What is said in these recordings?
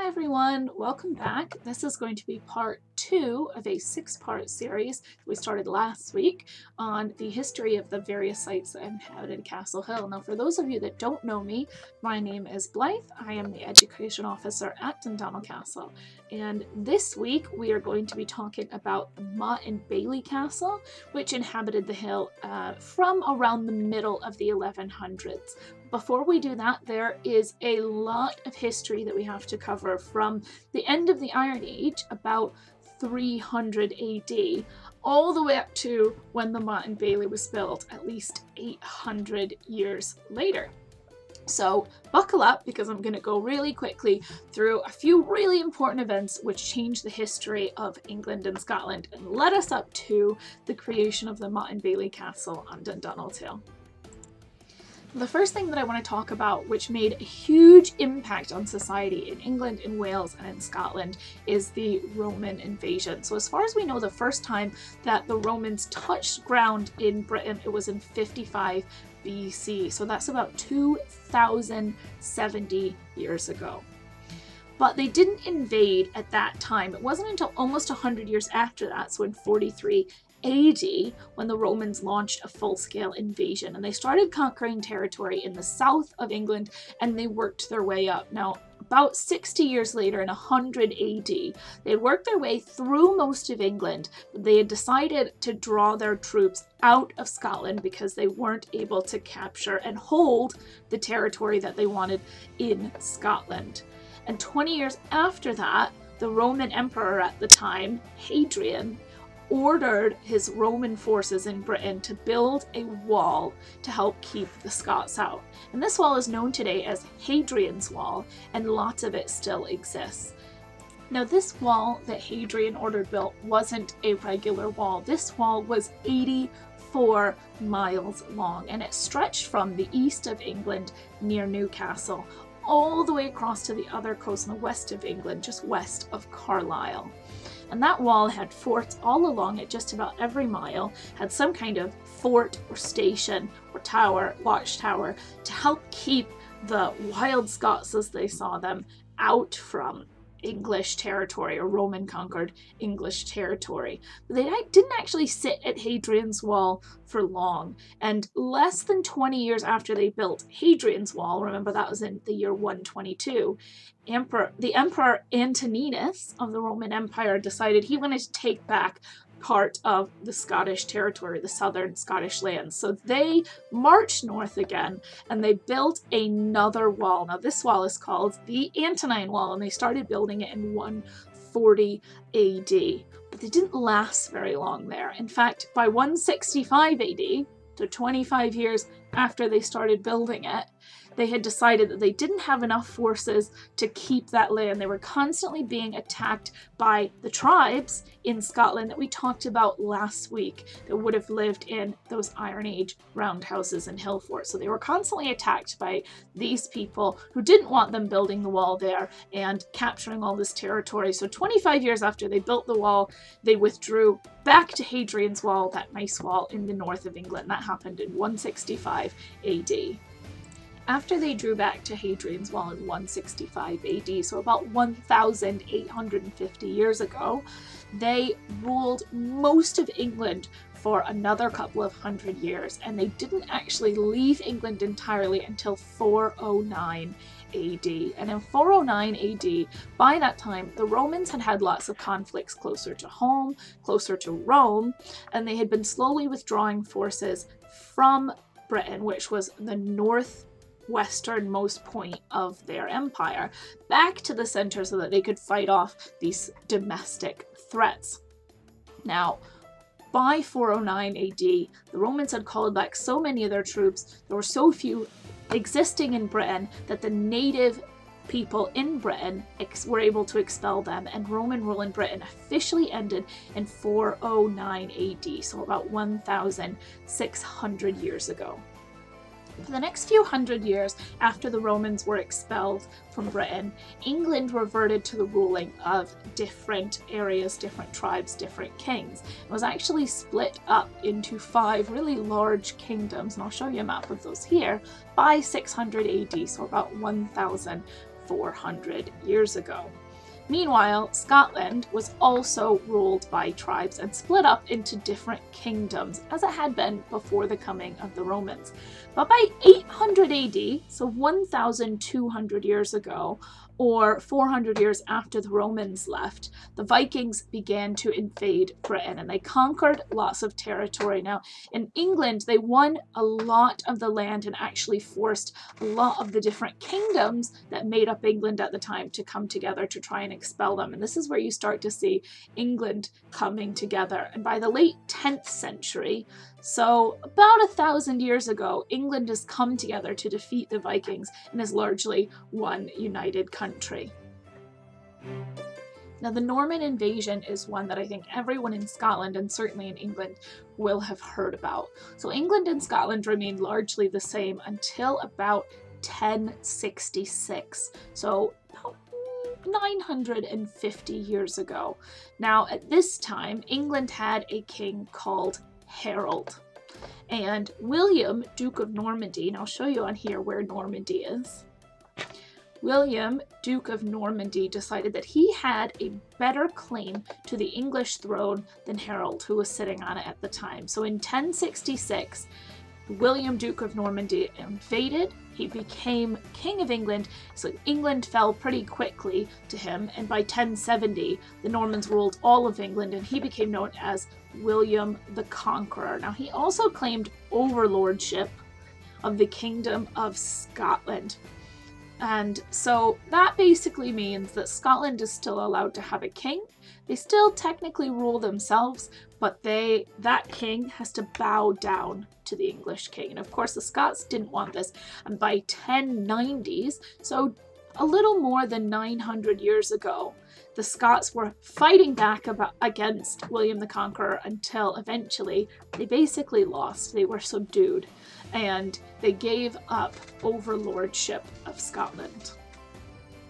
everyone, welcome back. This is going to be part 2 of a 6-part series we started last week on the history of the various sites that inhabited Castle Hill. Now, for those of you that don't know me, my name is Blythe. I am the Education Officer at Dundonald Castle, and this week we are going to be talking about the Motte Bailey Castle, which inhabited the hill from around the middle of the 1100s. Before we do that, there is a lot of history that we have to cover from the end of the Iron Age, about 300 AD, all the way up to when the Motte Bailey was built, at least 800 years later. So buckle up, because I'm going to go really quickly through a few really important events which changed the history of England and Scotland and led us up to the creation of the Motte Bailey Castle on Dundonald Hill. The first thing that I want to talk about, which made a huge impact on society in England, in Wales, and in Scotland, is the Roman invasion. So as far as we know, the first time that the Romans touched ground in Britain, it was in 55 BC. So that's about 2070 years ago. But they didn't invade at that time. It wasn't until almost 100 years after that, so in 43 AD, when the Romans launched a full-scale invasion, and they started conquering territory in the south of England, and they worked their way up. Now, about 60 years later, in 100 AD, they had worked their way through most of England, but they had decided to draw their troops out of Scotland because they weren't able to capture and hold the territory that they wanted in Scotland. And 20 years after that, the Roman emperor at the time, Hadrian, ordered his Roman forces in Britain to build a wall to help keep the Scots out. And this wall is known today as Hadrian's Wall, and lots of it still exists. Now, this wall that Hadrian ordered built wasn't a regular wall. This wall was 84 miles long, and it stretched from the east of England near Newcastle all the way across to the other coast in the west of England, just west of Carlisle. And that wall had forts all along it, just about every mile, had some kind of fort or station or tower, watchtower, to help keep the wild Scots, as they saw them, out from English territory, or Roman conquered English territory. But they didn't actually sit at Hadrian's Wall for long, and less than 20 years after they built Hadrian's Wall, remember that was in the year 122, the Emperor Antoninus of the Roman Empire decided he wanted to take back part of the Scottish territory, the southern Scottish lands. So they marched north again, and they built another wall. Now, this wall is called the Antonine Wall, and they started building it in 140 AD. But they didn't last very long there. In fact, by 165 AD, so 25 years after they started building it, they had decided that they didn't have enough forces to keep that land. They were constantly being attacked by the tribes in Scotland that we talked about last week that would have lived in those Iron Age roundhouses and hill forts. So they were constantly attacked by these people who didn't want them building the wall there and capturing all this territory. So 25 years after they built the wall, they withdrew back to Hadrian's Wall, that nice wall in the north of England. That happened in 165 AD. After they drew back to Hadrian's Wall in 165 AD, so about 1,850 years ago, they ruled most of England for another couple of hundred years, and they didn't actually leave England entirely until 409 AD. And in 409 AD, by that time, the Romans had had lots of conflicts closer to home, closer to Rome, and they had been slowly withdrawing forces from Britain, which was the northwesternmost point of their empire, back to the center so that they could fight off these domestic threats. Now, by 409 AD, the Romans had called back so many of their troops, there were so few existing in Britain, that the native people in Britain were able to expel them, and Roman rule in Britain officially ended in 409 AD, so about 1,600 years ago. For the next few hundred years after the Romans were expelled from Britain, England reverted to the ruling of different areas, different tribes, different kings. It was actually split up into 5 really large kingdoms, and I'll show you a map of those here, by 600 AD, so about 1,000 400 years ago. Meanwhile, Scotland was also ruled by tribes and split up into different kingdoms, as it had been before the coming of the Romans. But by 800 AD, so 1,200 years ago, or 400 years after the Romans left, the Vikings began to invade Britain, and they conquered lots of territory. Now, in England, they won a lot of the land and actually forced a lot of the different kingdoms that made up England at the time to come together to try and expel them. And this is where you start to see England coming together. And by the late 10th century, so about 1,000 years ago, England has come together to defeat the Vikings and is largely one united country. Now, the Norman invasion is one that I think everyone in Scotland and certainly in England will have heard about. So England and Scotland remained largely the same until about 1066. So about 950 years ago. Now, at this time, England had a king called Harold. And William, Duke of Normandy, and I'll show you on here where Normandy is. William, Duke of Normandy, decided that he had a better claim to the English throne than Harold, who was sitting on it at the time. So in 1066, William, Duke of Normandy, invaded. He became King of England, so England fell pretty quickly to him, and by 1070, the Normans ruled all of England, and he became known as William the Conqueror. Now, he also claimed overlordship of the Kingdom of Scotland. And so that basically means that Scotland is still allowed to have a king. They still technically rule themselves, but that king has to bow down to the English king. And of course, the Scots didn't want this. And by 1090s, so a little more than 900 years ago, the Scots were fighting back against William the Conqueror until eventually they basically lost. They were subdued and they gave up overlordship of Scotland.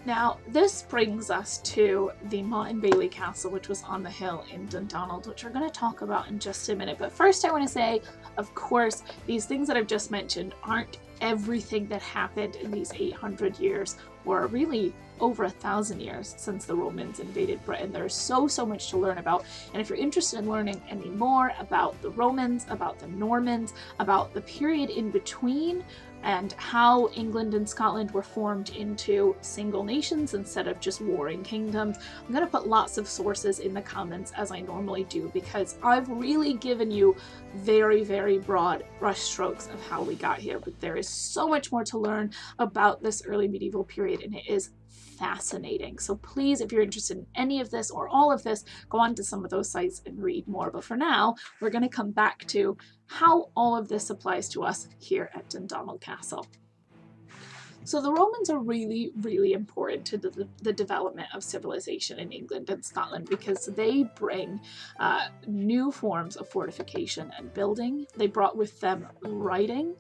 Now, this brings us to the Motte Bailey Castle, which was on the hill in Dundonald, which we're going to talk about in just a minute. But first I want to say, of course, these things that I've just mentioned aren't everything that happened in these 800 years, or really over 1,000 years since the Romans invaded Britain. There's so much to learn about. And if you're interested in learning any more about the Romans, about the Normans, about the period in between, and how England and Scotland were formed into single nations instead of just warring kingdoms, I'm going to put lots of sources in the comments as I normally do, because I've really given you very broad brushstrokes of how we got here, but there is so much more to learn about this early medieval period, and it is fascinating. So please, if you're interested in any of this or all of this, go on to some of those sites and read more. But for now, we're going to come back to how all of this applies to us here at Dundonald Castle. So the Romans are really important to the development of civilization in England and Scotland, because they bring new forms of fortification and building. They brought with them writing,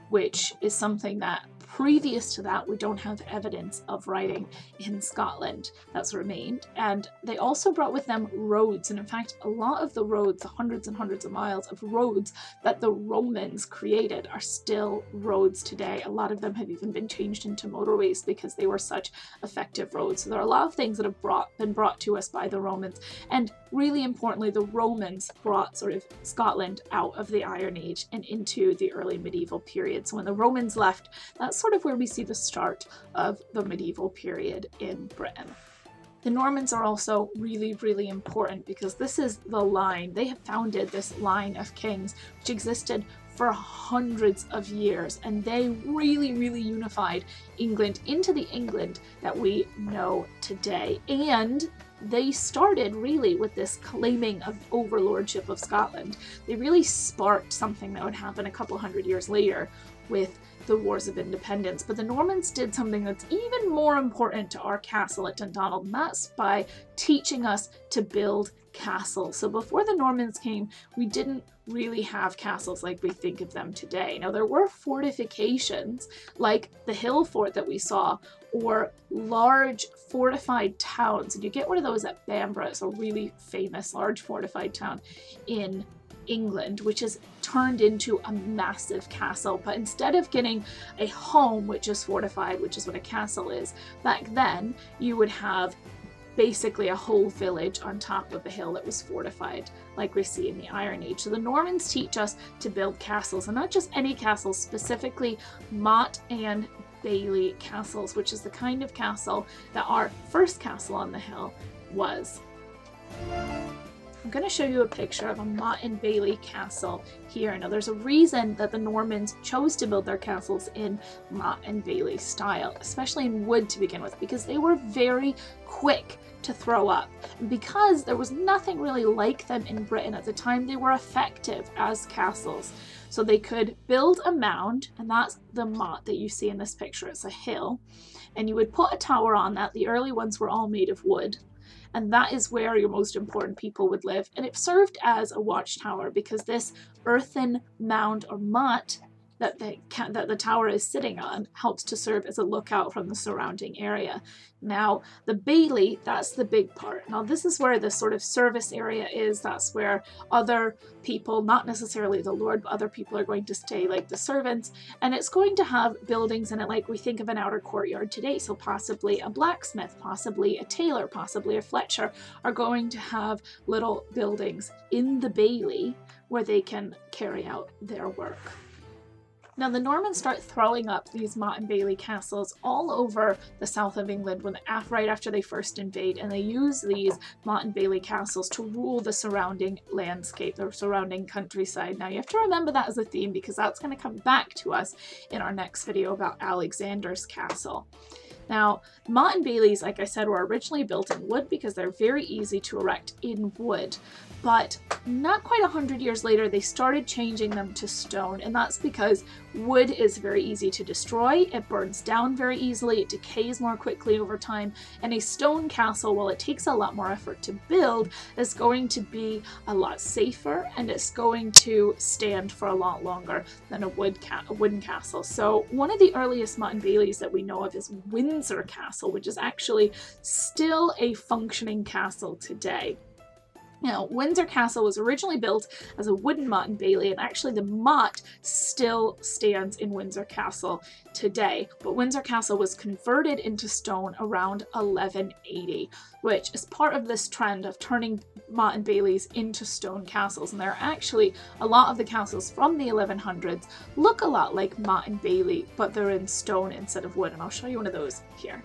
which is something that previous to that we don't have evidence of writing in Scotland that's remained. And they also brought with them roads, and in fact a lot of the roads, the hundreds and hundreds of miles of roads that the Romans created, are still roads today. A lot of them have even been changed into motorways because they were such effective roads. So there are a lot of things that have been brought to us by the Romans, and really importantly, the Romans brought sort of Scotland out of the Iron Age and into the early medieval period. So when the Romans left, that's sort of where we see the start of the medieval period in Britain. The Normans are also really important because this is the line. They have founded this line of kings which existed for hundreds of years, and they really unified England into the England that we know today. And they started really with this claiming of overlordship of Scotland. They really sparked something that would happen a couple hundred years later with the Wars of Independence. But the Normans did something that's even more important to our castle at Dundonald, and that's by teaching us to build castles. So before the Normans came, we didn't really have castles like we think of them today. Now, there were fortifications like the Hillfort that we saw, or large fortified towns, and you get one of those at Bamborough. It's a really famous large fortified town in England, which is turned into a massive castle. But instead of getting a home which is fortified, which is what a castle is, back then you would have basically a whole village on top of a hill that was fortified, like we see in the Iron Age. So the Normans teach us to build castles, and not just any castles, specifically Motte and Bailey castles, which is the kind of castle that our first castle on the hill was. I'm going to show you a picture of a Motte and Bailey castle here. Now there's a reason that the Normans chose to build their castles in Motte and Bailey style, especially in wood to begin with, because they were very quick to throw up. And because there was nothing really like them in Britain at the time, they were effective as castles. So they could build a mound, and that's the motte that you see in this picture. It's a hill, and you would put a tower on that. The early ones were all made of wood. And that is where your most important people would live. And it served as a watchtower, because this earthen mound or motte that the tower is sitting on helps to serve as a lookout from the surrounding area. Now, the Bailey, that's the big part. Now, this is where the sort of service area is. That's where other people, not necessarily the Lord, but other people are going to stay, like the servants. And it's going to have buildings in it like we think of an outer courtyard today. So possibly a blacksmith, possibly a tailor, possibly a Fletcher are going to have little buildings in the Bailey where they can carry out their work. Now the Normans start throwing up these Motte and Bailey castles all over the south of England right after they first invade, and they use these Motte and Bailey castles to rule the surrounding landscape, the surrounding countryside. Now you have to remember that as a theme, because that's going to come back to us in our next video about Alexander's castle. Now, Motte and Baileys, like I said, were originally built in wood because they're very easy to erect in wood. But not quite 100 years later, they started changing them to stone, and that's because wood is very easy to destroy, it burns down very easily, it decays more quickly over time, and a stone castle, while it takes a lot more effort to build, is going to be a lot safer, and it's going to stand for a lot longer than a wooden castle. So one of the earliest Motte and Baileys that we know of is Windsor Castle, which is actually still a functioning castle today. Now, Windsor Castle was originally built as a wooden Motte and Bailey, and actually the motte still stands in Windsor Castle today. But Windsor Castle was converted into stone around 1180, which is part of this trend of turning Motte and Baileys into stone castles. And there are actually a lot of the castles from the 1100s look a lot like Motte and Bailey, but they're in stone instead of wood. And I'll show you one of those here.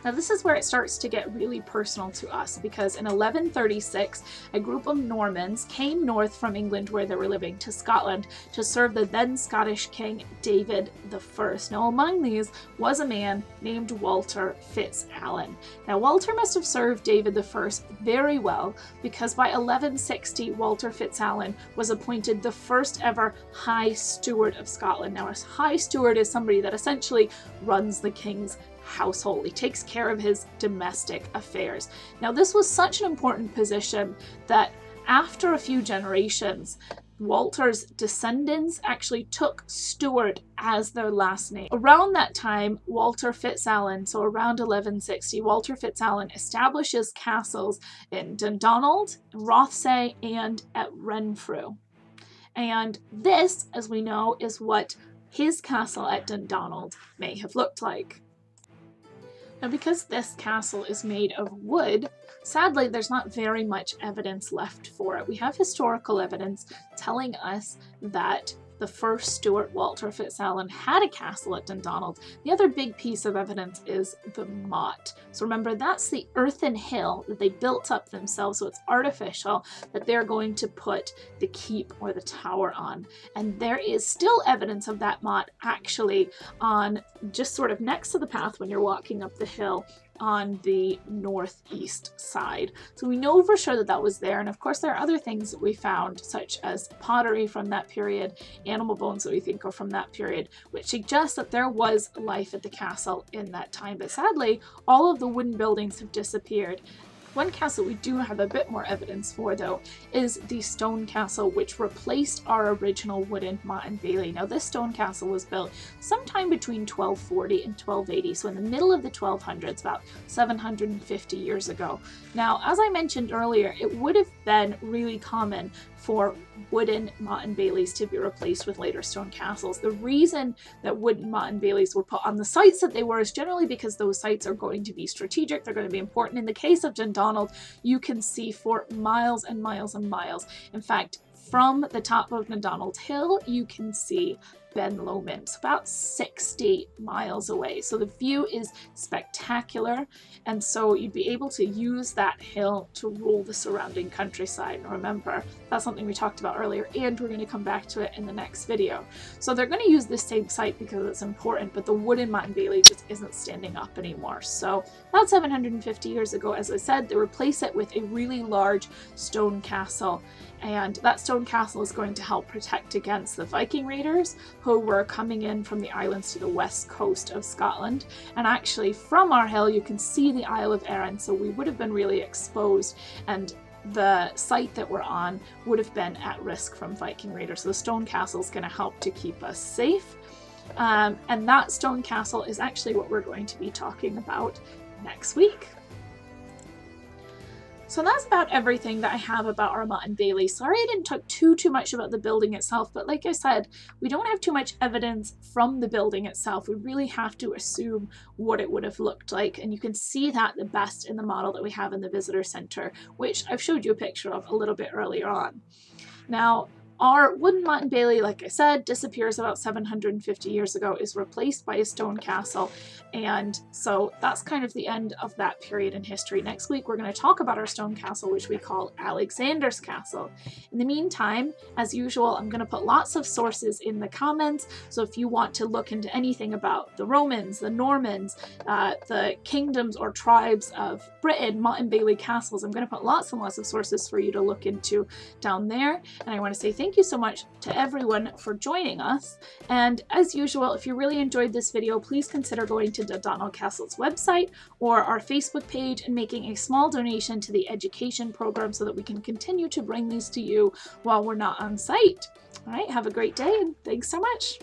Now this is where it starts to get really personal to us, because in 1136 a group of Normans came north from England, where they were living, to Scotland to serve the then Scottish King David I. Now among these was a man named Walter FitzAlan. Now Walter must have served David I very well, because by 1160 Walter FitzAlan was appointed the first ever High Steward of Scotland. Now a High Steward is somebody that essentially runs the king's household. He takes care of his domestic affairs. Now this was such an important position that after a few generations, Walter's descendants actually took Stewart as their last name. Around that time, Walter FitzAlan, so around 1160, Walter FitzAlan establishes castles in Dundonald, Rothesay, and at Renfrew. And this, as we know, is what his castle at Dundonald may have looked like. Now, because this castle is made of wood, sadly there's not very much evidence left for it. We have historical evidence telling us that the first Stewart, Walter FitzAlan, had a castle at Dundonald. The other big piece of evidence is the motte. So remember, that's the earthen hill that they built up themselves, so it's artificial, that they're going to put the keep or the tower on. And there is still evidence of that motte actually on just sort of next to the path when you're walking up the hill on the northeast side. So we know for sure that that was there, and of course there are other things that we found, such as pottery from that period, animal bones that we think of from that period, which suggests that there was life at the castle in that time. But sadly, all of the wooden buildings have disappeared. One castle we do have a bit more evidence for, though, is the stone castle which replaced our original wooden Motte Bailey. Now, this stone castle was built sometime between 1240 and 1280, so in the middle of the 1200s, about 750 years ago. Now, as I mentioned earlier, it would have been really common for wooden Motte Baileys to be replaced with later stone castles. The reason that wooden Motte Baileys were put on the sites that they were is generally because those sites are going to be strategic, they're going to be important. In the case of Dundonald, you can see for miles and miles and miles. In fact, from the top of Dundonald Hill, you can see Ben Lomond, about 60 miles away. So the view is spectacular, and so you'd be able to use that hill to rule the surrounding countryside. And remember, that's something we talked about earlier, and we're going to come back to it in the next video. So they're going to use this same site because it's important, but the wooden Motte Bailey just isn't standing up anymore. So about 750 years ago, as I said, they replace it with a really large stone castle, and that stone castle is going to help protect against the Viking raiders who were coming in from the islands to the west coast of Scotland. And actually, from our hill, you can see the Isle of Arran, so we would have been really exposed, and the site that we're on would have been at risk from Viking raiders. So the stone castle is going to help to keep us safe. And that stone castle is actually what we're going to be talking about next week. So that's about everything that I have about our Motte Bailey. Sorry I didn't talk too much about the building itself, but like I said, we don't have too much evidence from the building itself. We really have to assume what it would have looked like, and you can see that the best in the model that we have in the visitor center, which I've showed you a picture of a little bit earlier on. Now, our wooden Motte Bailey, like I said, disappears about 750 years ago, is replaced by a stone castle, and so that's kind of the end of that period in history. Next week, we're going to talk about our stone castle, which we call Alexander's Castle. In the meantime, as usual, I'm going to put lots of sources in the comments, so if you want to look into anything about the Romans, the Normans, the kingdoms or tribes of Britain, Motte Bailey castles, I'm going to put lots and lots of sources for you to look into down there, and I want to say thank you so much to everyone for joining us. And as usual, if you really enjoyed this video, please consider going to Dundonald Castle's website or our Facebook page and making a small donation to the education program so that we can continue to bring these to you while we're not on site. All right, have a great day, and thanks so much.